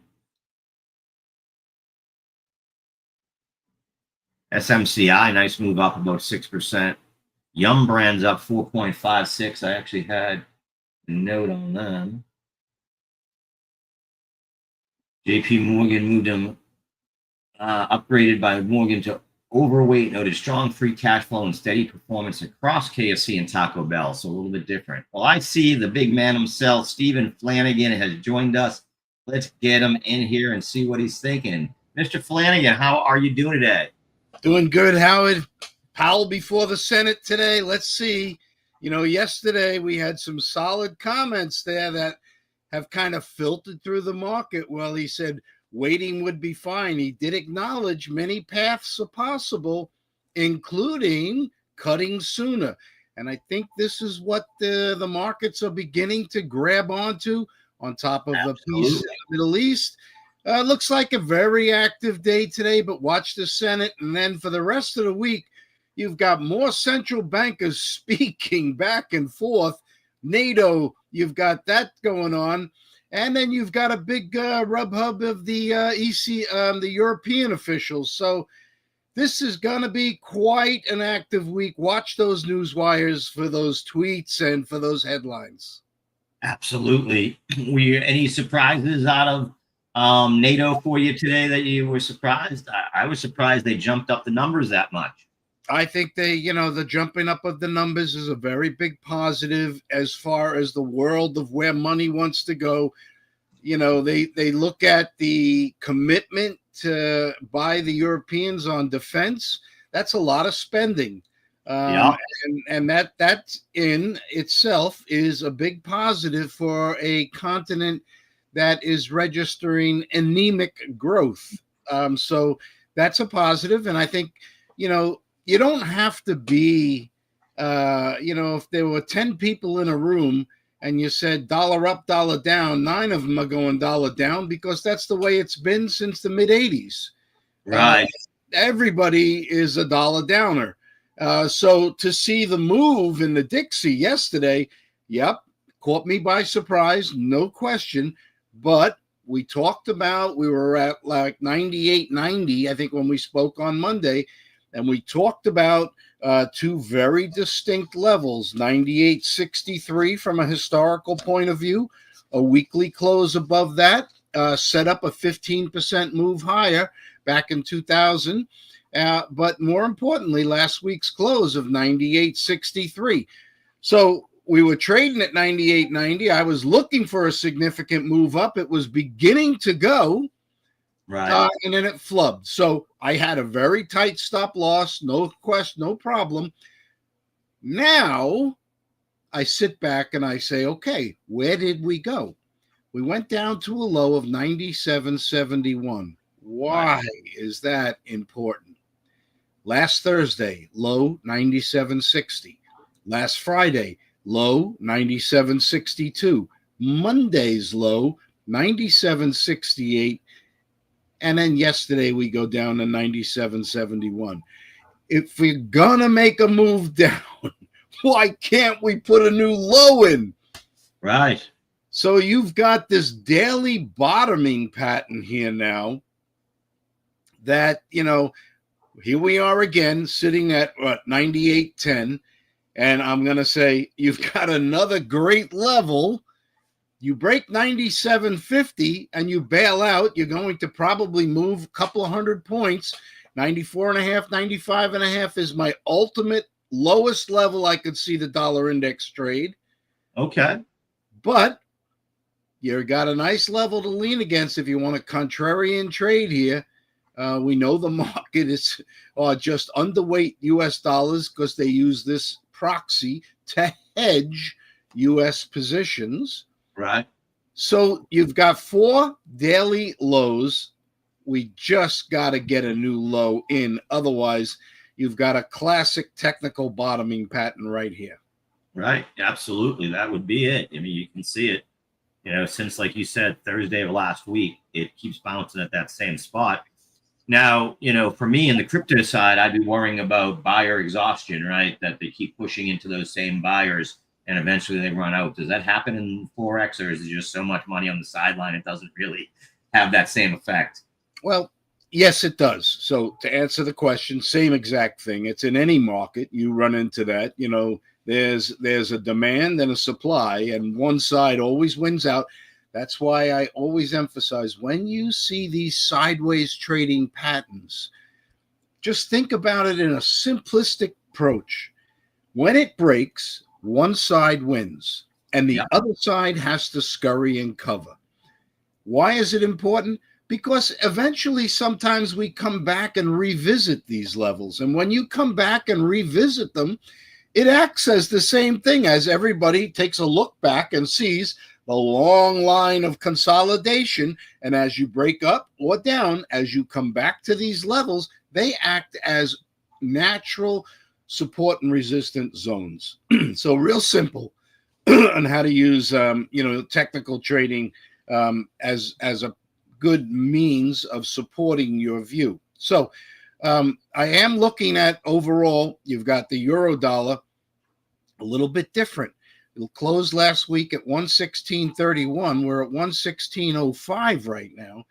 Speaker 2: SMCI, nice move up about 6%. Yum Brands up 4.56. I actually had a note on them. JP Morgan moved him, upgraded by Morgan to overweight, noted strong free cash flow and steady performance across KFC and Taco Bell. So a little bit different. Well, I see the big man himself, Stephen Flanagan, has joined us. Let's get him in here and see what he's thinking. Mr. Flanagan, how are you doing today?
Speaker 3: Doing good, Howard. Powell before the Senate today. Let's see. You know, yesterday we had some solid comments there that have kind of filtered through the market. Well, he said waiting would be fine. He did acknowledge many paths are possible, including cutting sooner. And I think this is what the markets are beginning to grab onto, on top of the peace in the Middle East. Looks like a very active day today, but watch the Senate. And then for the rest of the week, you've got more central bankers speaking back and forth. NATO, you've got that going on. And then you've got a big rub hub of the the European officials. So this is going to be quite an active week. Watch those news wires for those tweets and for those headlines.
Speaker 2: Absolutely. Were you any surprises out of NATO for you today that you were surprised? I was surprised they jumped up the numbers that much.
Speaker 3: I think the jumping up of the numbers is a very big positive as far as the world of where money wants to go. You know, they look at the commitment by the Europeans on defense. That's a lot of spending. And that in itself is a big positive for a continent that is registering anemic growth. So that's a positive. And I think, you don't have to be, if there were 10 people in a room and you said dollar up, dollar down, 9 of them are going dollar down because that's the way it's been since the mid 80s.
Speaker 2: Right.
Speaker 3: Everybody is a dollar downer. So to see the move in the Dixie yesterday, caught me by surprise, no question. But we were at like 98.90, I think, when we spoke on Monday. And we talked about two very distinct levels, 98.63 from a historical point of view, a weekly close above that, set up a 15% move higher back in 2000. But more importantly, last week's close of 98.63. So we were trading at 98.90. I was looking for a significant move up. It was beginning to go.
Speaker 2: Right.
Speaker 3: And then it flubbed. So I had a very tight stop loss, no question, no problem. Now I sit back and I say, okay, where did we go? We went down to a low of 97.71. Why is that important? Last Thursday, low 97.60. Last Friday, low 97.62. Monday's low 97.68. And then yesterday we go down to 97.71. If we're going to make a move down, why can't we put a new low in?
Speaker 2: Right.
Speaker 3: So you've got this daily bottoming pattern here now that, here we are again sitting at 98.10. And I'm going to say you've got another great level. You break 97.50 and you bail out, you're going to probably move a couple of hundred points. 94.5, 95.5 is my ultimate lowest level I could see the dollar index trade.
Speaker 2: Okay.
Speaker 3: But you got a nice level to lean against if you want a contrarian trade here. We know the market is just underweight U.S. dollars because they use this proxy to hedge U.S. positions.
Speaker 2: Right.
Speaker 3: So you've got 4 daily lows. We just got to get a new low in. Otherwise, you've got a classic technical bottoming pattern right here.
Speaker 2: Right. Absolutely. That would be it. I mean, you can see it, since, like you said, Thursday of last week, it keeps bouncing at that same spot. Now, for me in the crypto side, I'd be worrying about buyer exhaustion, right? That they keep pushing into those same buyers and eventually they run out. Does that happen in forex, or is it just so much money on the sideline it doesn't really have that same effect?
Speaker 3: Well, yes, it does. So to answer the question, same exact thing. It's in any market. You run into that. There's a demand and a supply, and one side always wins out. That's why I always emphasize when you see these sideways trading patterns, just think about it in a simplistic approach. When it breaks, one side wins, and the other side has to scurry and cover. Why is it important? Because eventually, sometimes we come back and revisit these levels. And when you come back and revisit them, it acts as the same thing as everybody takes a look back and sees the long line of consolidation. And as you break up or down, as you come back to these levels, they act as natural support and resistance zones. So real simple on how to use, technical trading as a good means of supporting your view. So I am looking at overall, you've got the euro dollar a little bit different. It closed last week at 116.31. We're at 116.05 right now.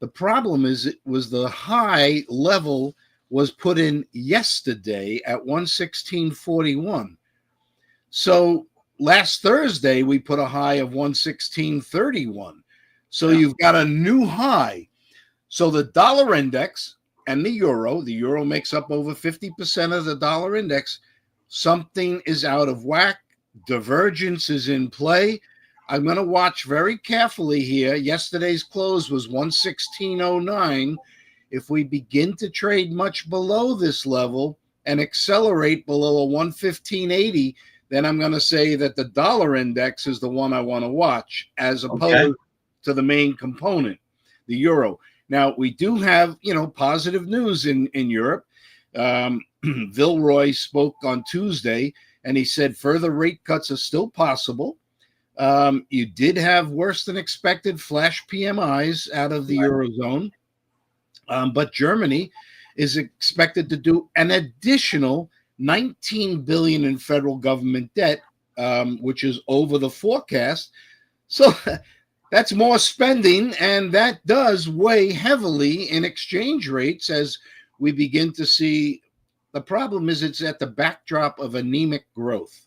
Speaker 3: The problem is it was the high level was put in yesterday at 116.41. So last Thursday, we put a high of 116.31. So you've got a new high. So the dollar index and the euro makes up over 50% of the dollar index. Something is out of whack. Divergence is in play. I'm going to watch very carefully here. Yesterday's close was 116.09. If we begin to trade much below this level and accelerate below a 115.80, then I'm going to say that the dollar index is the one I want to watch as opposed to the main component, the euro. Now, we do have, positive news in Europe. Vilroy spoke on Tuesday, and he said further rate cuts are still possible. You did have worse than expected flash PMIs out of the Eurozone, but Germany is expected to do an additional $19 billion in federal government debt, which is over the forecast. So that's more spending, and that does weigh heavily in exchange rates as we begin to see. The problem is it's at the backdrop of anemic growth.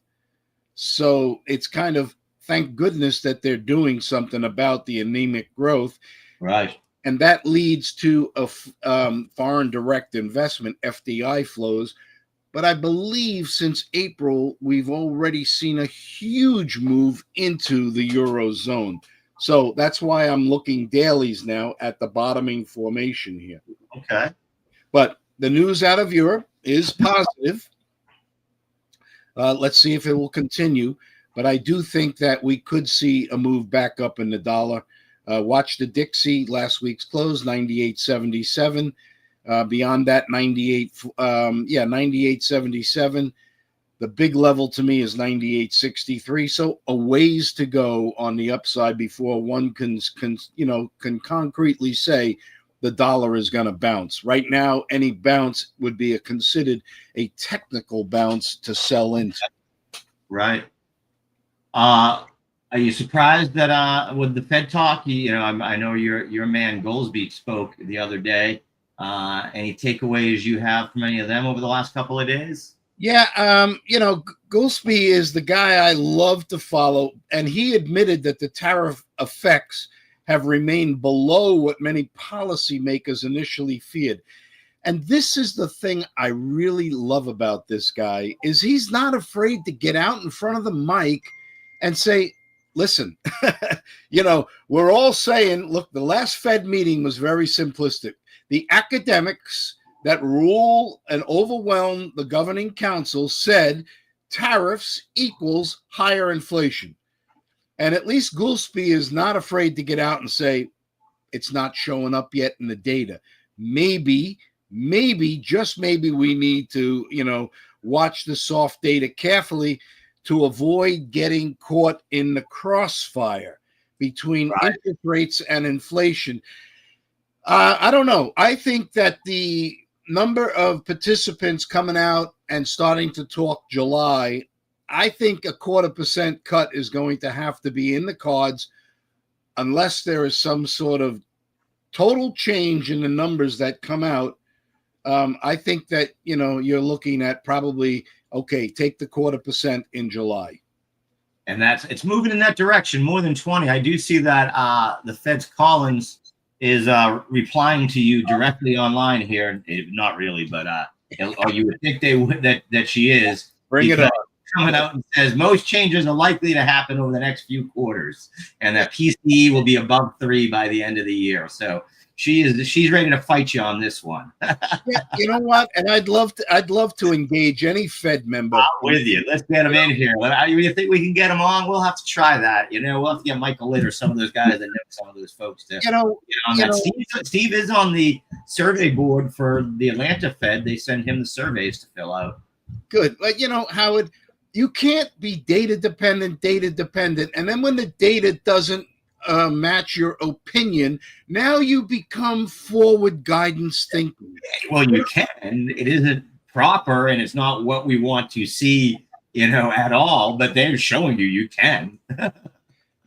Speaker 3: So it's kind of, thank goodness that they're doing something about the anemic growth.
Speaker 2: Right.
Speaker 3: And that leads to a foreign direct investment, FDI flows. But I believe since April, we've already seen a huge move into the Eurozone. So that's why I'm looking dailies now at the bottoming formation here.
Speaker 2: Okay.
Speaker 3: But the news out of Europe is positive. Let's see if it will continue. But I do think that we could see a move back up in the dollar. Watch the Dixie, last week's close, 98.77. Beyond that, 98.77. The big level to me is 98.63. So a ways to go on the upside before one can concretely say the dollar is going to bounce. Right now, any bounce would be considered a technical bounce to sell into.
Speaker 2: Right. Are you surprised that with the Fed talk, I know your man Goldsby spoke the other day. Any takeaways you have from any of them over the last couple of days?
Speaker 3: Yeah, Goolsby is the guy I love to follow, and he admitted that the tariff effects have remained below what many policymakers initially feared. And this is the thing I really love about this guy, is he's not afraid to get out in front of the mic and say, listen, we're all saying, look, the last Fed meeting was very simplistic. The academics that rule and overwhelm the governing council said tariffs equals higher inflation. And at least Goolsby is not afraid to get out and say it's not showing up yet in the data. Maybe, just maybe we need to, watch the soft data carefully to avoid getting caught in the crossfire between interest rates and inflation. I don't know. I think that the number of participants coming out and starting to talk July, I think 0.25% cut is going to have to be in the cards unless there is some sort of total change in the numbers that come out. I think that, you're looking at probably, okay, take the 0.25% in July.
Speaker 2: And it's moving in that direction, more than 20. I do see that the Fed's Collins is replying to you directly online here. Not really, but or you would think they would that she is.
Speaker 3: Bring it up.
Speaker 2: Coming out and says most changes are likely to happen over the next few quarters, and that PCE will be above 3 by the end of the year. So she's ready to fight you on this one.
Speaker 3: Yeah, you know what? And I'd love to engage any Fed member.
Speaker 2: I'm with you. Let's get them in here. You think we can get them on? We'll have to try that. We'll have to get Michael Litt or some of those guys that know some of those folks to Steve is on the survey board for the Atlanta Fed. They send him the surveys to fill out.
Speaker 3: Good. But Howard, you can't be data dependent, and then when the data doesn't match your opinion, now you become forward guidance thinking.
Speaker 2: Well, you can. It isn't proper, and it's not what we want to see, at all. But they're showing you can.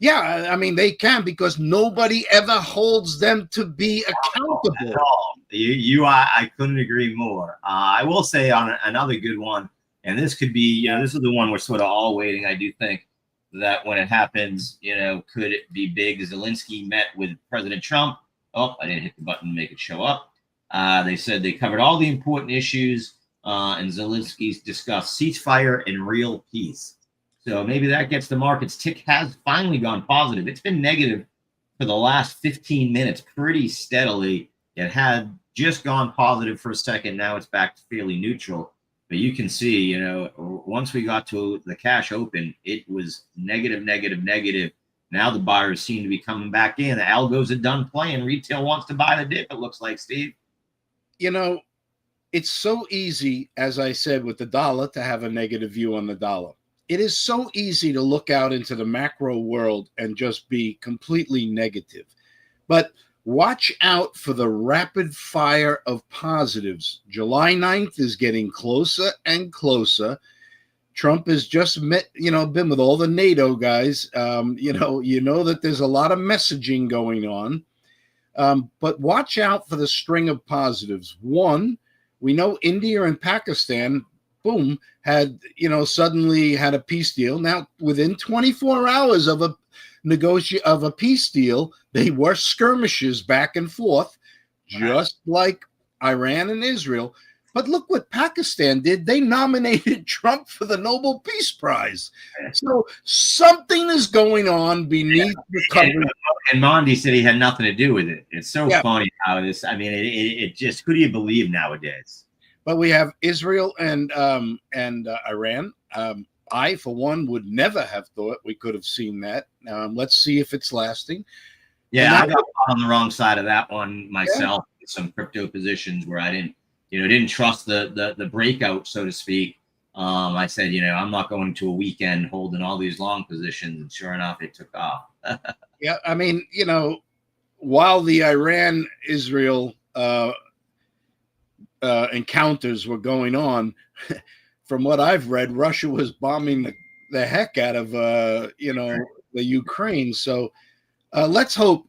Speaker 3: Yeah, I mean they can, because nobody ever holds them to be accountable.
Speaker 2: At all. I couldn't agree more. I will say on another good one, and this could be, this is the one we're sort of all waiting. I do think that when it happens, could it be big? Zelensky met with President Trump. Oh, I didn't hit the button to make it show up. They said they covered all the important issues, and Zelensky discussed ceasefire and real peace. So maybe that gets the markets. Tick has finally gone positive. It's been negative for the last 15 minutes pretty steadily. It had just gone positive for a second. Now it's back to fairly neutral. But you can see, once we got to the cash open, it was negative. Now the buyers seem to be coming back in. The algos are done playing. Retail wants to buy the dip, it looks like, Steve.
Speaker 3: It's so easy, as I said, with the dollar to have a negative view on the dollar. It is so easy to look out into the macro world and just be completely negative. But watch out for the rapid fire of positives. July 9th is getting closer and closer. Trump has just been with all the NATO guys. You know that there's a lot of messaging going on. But watch out for the string of positives. One, we know India and Pakistan, boom, had, suddenly had a peace deal. Now, within 24 hours of a peace deal, they were skirmishes back and forth, just like Iran and Israel. But look what Pakistan did. They nominated Trump for the Nobel Peace Prize. So something is going on beneath the cover.
Speaker 2: And Mondi said he had nothing to do with it. It's so funny how this, it just, who do you believe nowadays?
Speaker 3: But we have Israel and Iran. I, for one, would never have thought we could have seen that. Let's see if it's lasting.
Speaker 2: Yeah, I got on the wrong side of that one myself. Some crypto positions where I didn't trust the breakout, so to speak. I said, I'm not going to a weekend holding all these long positions. And sure enough, it took off.
Speaker 3: Yeah, I mean, while the Iran-Israel encounters were going on, from what I've read, Russia was bombing the heck out of, the Ukraine. So let's hope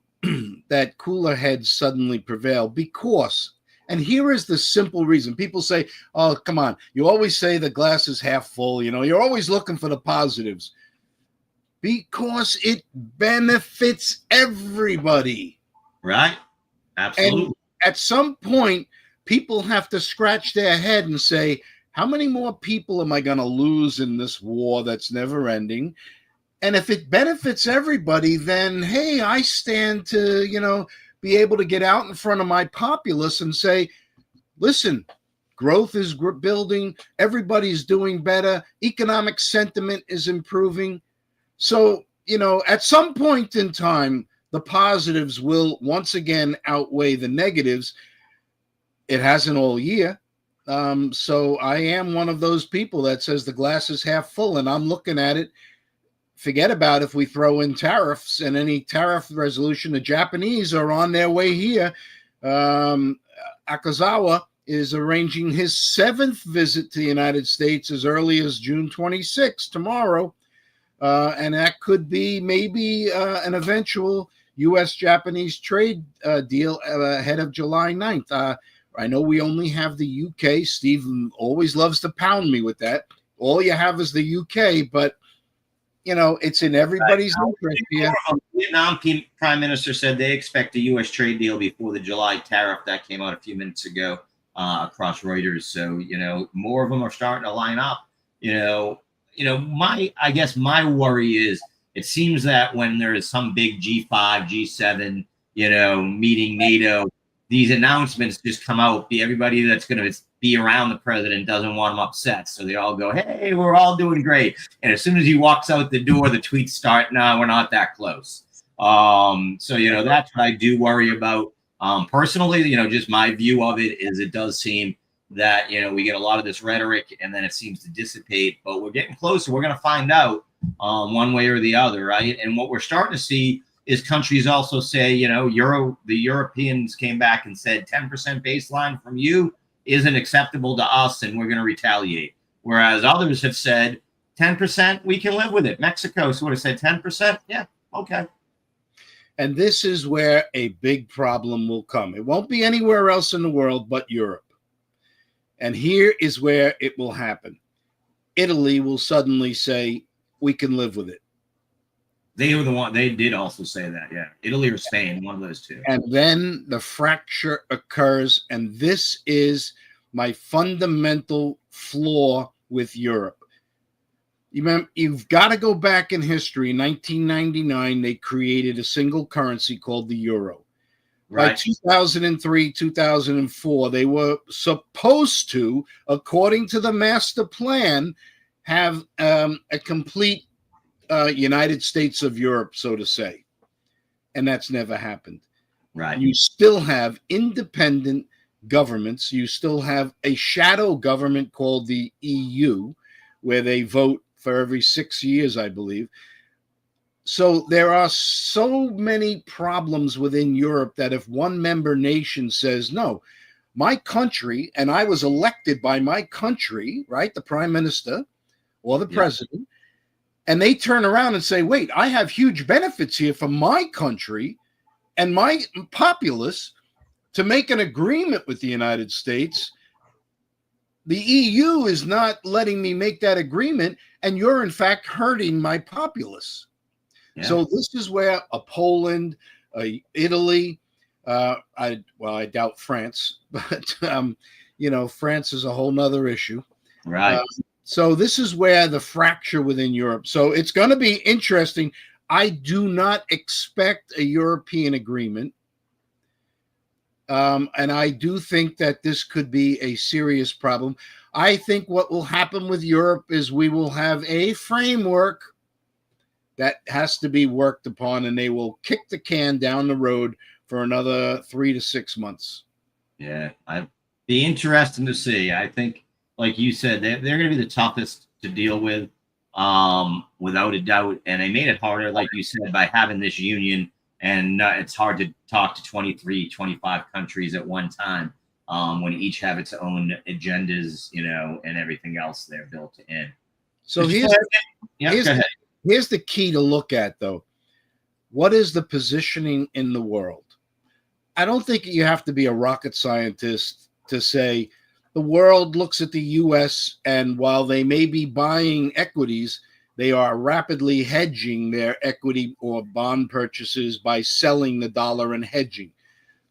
Speaker 3: that cooler heads suddenly prevail because, and here is the simple reason. People say, oh, come on. You always say the glass is half full. You're always looking for the positives because it benefits everybody.
Speaker 2: Right. Absolutely.
Speaker 3: And at some point, people have to scratch their head and say, how many more people am I going to lose in this war that's never ending? And if it benefits everybody, then, hey, I stand to, be able to get out in front of my populace and say, listen, growth is building. Everybody's doing better. Economic sentiment is improving. So, at some point in time, the positives will once again outweigh the negatives. It hasn't all year. So I am one of those people that says the glass is half full, and I'm looking at it. Forget about if we throw in tariffs and any tariff resolution. The Japanese are on their way here. Akazawa is arranging his 7th visit to the United States as early as June 26th, tomorrow. And that could be maybe an eventual U.S.-Japanese trade deal ahead of July 9th. I know we only have the UK. Steve always loves to pound me with that. All you have is the UK, but it's in everybody's interest here.
Speaker 2: Vietnam Prime Minister said they expect a U.S. trade deal before the July tariff that came out a few minutes ago across Reuters. So more of them are starting to line up. I guess my worry is it seems that when there is some big G5, G7, meeting NATO, these announcements just come out. Everybody that's going to be around the president doesn't want him upset. So they all go, hey, we're all doing great. And as soon as he walks out the door, the tweets start, no, we're not that close. So that's what I do worry about. Personally, just my view of it is it does seem that, we get a lot of this rhetoric and then it seems to dissipate. But we're getting closer. We're going to find out one way or the other, right? And what we're starting to see is countries also say, the Europeans came back and said 10% baseline from you isn't acceptable to us and we're going to retaliate. Whereas others have said 10%, we can live with it. Mexico sort of said 10%. Yeah, okay.
Speaker 3: And this is where a big problem will come. It won't be anywhere else in the world but Europe. And here is where it will happen. Italy will suddenly say, we can live with it.
Speaker 2: They were the one. They did also say that, yeah. Italy or Spain, one of those two.
Speaker 3: And then the fracture occurs, and this is my fundamental flaw with Europe. You've got to go back in history. In 1999, they created a single currency called the euro. Right. By 2003, 2004, they were supposed to, according to the master plan, have a complete United States of Europe, so to say. And that's never happened.
Speaker 2: Right.
Speaker 3: You still have independent governments. You still have a shadow government called the EU, where they vote for every 6 years, I believe. So there are so many problems within Europe that if one member nation says, no, my country, and I was elected by my country, right, the prime minister or the president, and they turn around and say, wait, I have huge benefits here for my country and my populace to make an agreement with the United States. The EU is not letting me make that agreement, and you're, in fact, hurting my populace. Yeah. So this is where a Poland, Italy, I doubt France, but, France is a whole nother issue.
Speaker 2: Right.
Speaker 3: So this is where the fracture within Europe. So it's going to be interesting. I do not expect a European agreement. And I do think that this could be a serious problem. I think what will happen with Europe is we will have a framework that has to be worked upon, and they will kick the can down the road for another 3 to 6 months.
Speaker 2: Yeah, I'd be interesting to see. I think, like you said, they're going to be the toughest to deal with, without a doubt. And they made it harder, like you said, by having this union. And it's hard to talk to 23, 25 countries at one time, when each have its own agendas, and everything else they're built in.
Speaker 3: So
Speaker 2: go ahead.
Speaker 3: Here's the key to look at, though. What is the positioning in the world? I don't think you have to be a rocket scientist to say the world looks at the U.S. and while they may be buying equities, they are rapidly hedging their equity or bond purchases by selling the dollar and hedging.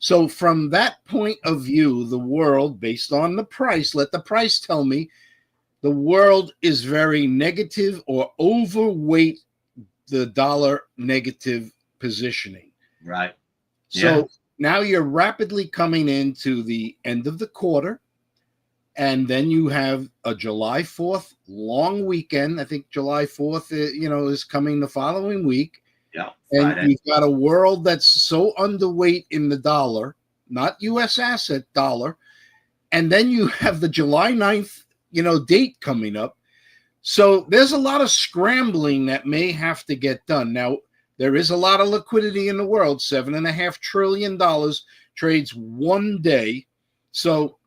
Speaker 3: So from that point of view, the world, based on the price, let the price tell me, the world is very negative or overweight the dollar negative positioning.
Speaker 2: Right.
Speaker 3: So now you're rapidly coming into the end of the quarter. And then you have a July 4th long weekend. I think July 4th, is coming the following week.
Speaker 2: Yeah.
Speaker 3: And
Speaker 2: Friday.
Speaker 3: you've got a world that's so underweight in the dollar, not U.S. asset dollar. And then you have the July 9th, date coming up. So there's a lot of scrambling that may have to get done. Now, there is a lot of liquidity in the world. $7.5 trillion trades one day. So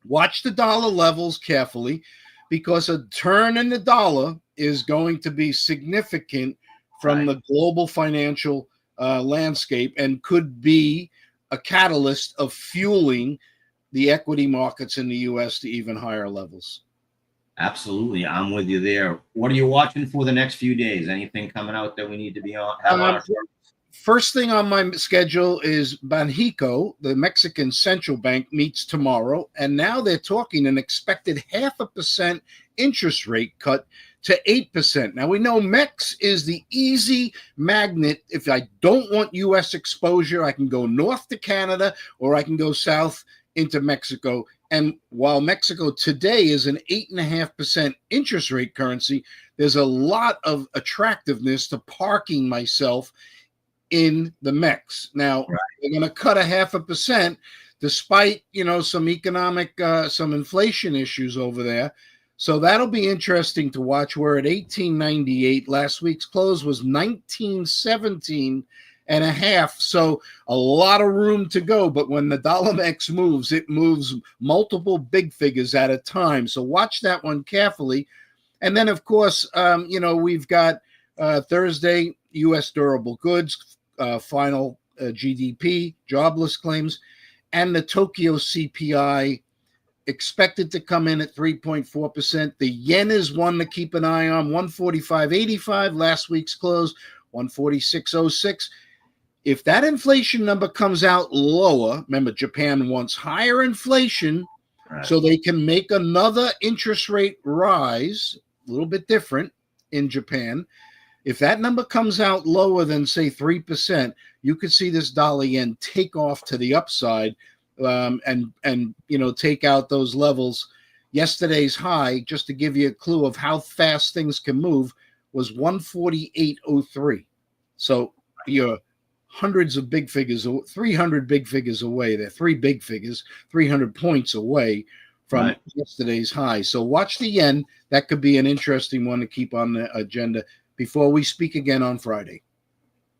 Speaker 3: watch the dollar levels carefully, because a turn in the dollar is going to be significant from the global financial landscape and could be a catalyst of fueling the equity markets in the U.S. to even higher levels.
Speaker 2: Absolutely. I'm with you there. What are you watching for the next few days? Anything coming out that we need to be on?
Speaker 3: First thing on my schedule is Banxico, the Mexican central bank, meets tomorrow. And now they're talking an expected 0.5% interest rate cut to 8%. Now, we know MEX is the easy magnet. If I don't want U.S. exposure, I can go north to Canada or I can go south into Mexico. And while Mexico today is an 8.5% interest rate currency, there's a lot of attractiveness to parking myself in the MEX. Now, they're going to cut 0.5%, despite, some economic, some inflation issues over there. So that'll be interesting to watch. We're at 18.98. Last week's close was 19.17.5. So a lot of room to go. But when the dollar MEX moves, it moves multiple big figures at a time. So watch that one carefully. And then, of course, we've got Thursday, U.S. durable goods, final GDP, jobless claims, and the Tokyo CPI expected to come in at 3.4%. The yen is one to keep an eye on, 145.85. Last week's close, 146.06. If that inflation number comes out lower, remember, Japan wants higher inflation so they can make another interest rate rise, a little bit different in Japan. If that number comes out lower than, say, 3%, you could see this dollar yen take off to the upside and take out those levels. Yesterday's high, just to give you a clue of how fast things can move, was 148.03. So you're hundreds of big figures, 300 big figures away. They're three big figures, 300 points away from yesterday's high. So watch the yen. That could be an interesting one to keep on the agenda before we speak again on Friday.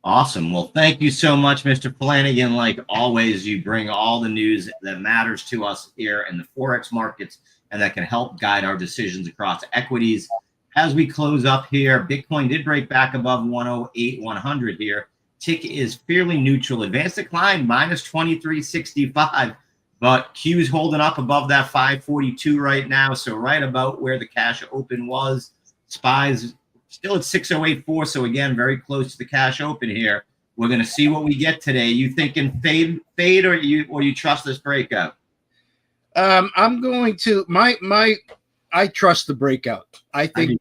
Speaker 2: Awesome. Well, thank you so much, Mr. Flanagan. Like always, you bring all the news that matters to us here in the Forex markets and that can help guide our decisions across equities. As we close up here, Bitcoin did break back above 108,100 here. Tick is fairly neutral. Advanced decline, minus 23.65. But Q's holding up above that 542 right now. So right about where the cash open was. SPY's still at 608.4, so again, very close to the cash open here. We're going to see what we get today. You thinking fade, or you trust this breakout?
Speaker 3: I'm going to I trust the breakout. I think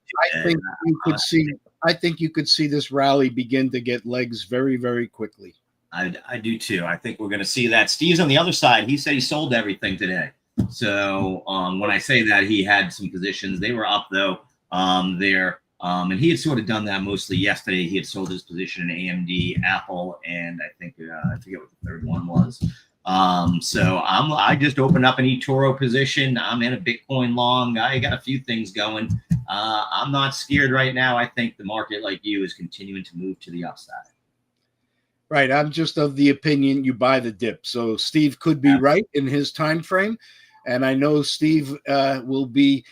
Speaker 3: you could see this rally begin to get legs very, very quickly.
Speaker 2: I do too. I think we're going to see that. Steve's on the other side. He said he sold everything today. So when I say that, he had some positions. They were up though there. And he had sort of done that mostly yesterday. He had sold his position in AMD, Apple, and I think I forget what the third one was. So I just opened up an eToro position. I'm in a Bitcoin long. I got a few things going. I'm not scared right now. I think the market, like you, is continuing to move to the upside.
Speaker 3: Right. I'm just of the opinion you buy the dip. So Steve could be right in his time frame. And I know Steve will be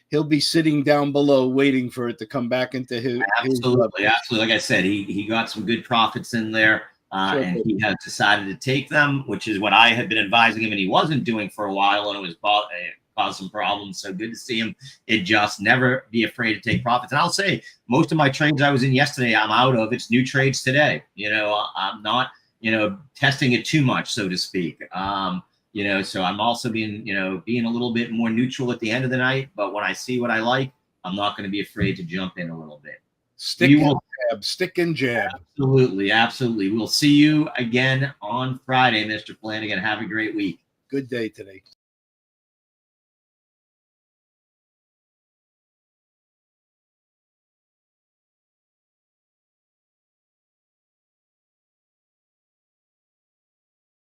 Speaker 3: he'll be sitting down below waiting for it to come back into his
Speaker 2: absolutely. Like I said, he got some good profits in there. And he has decided to take them, which is what I had been advising him, and he wasn't doing for a while, and it caused some problems. So good to see him adjust. Never be afraid to take profits. And I'll say, most of my trades I was in yesterday, I'm out of. It's new trades today. I'm not, testing it too much, so to speak. So I'm also being a little bit more neutral at the end of the night. But when I see what I like, I'm not going to be afraid to jump in a little bit.
Speaker 3: Stick and jab.
Speaker 2: Absolutely. We'll see you again on Friday, Mr. Flanagan. Have a great week.
Speaker 3: Good day today.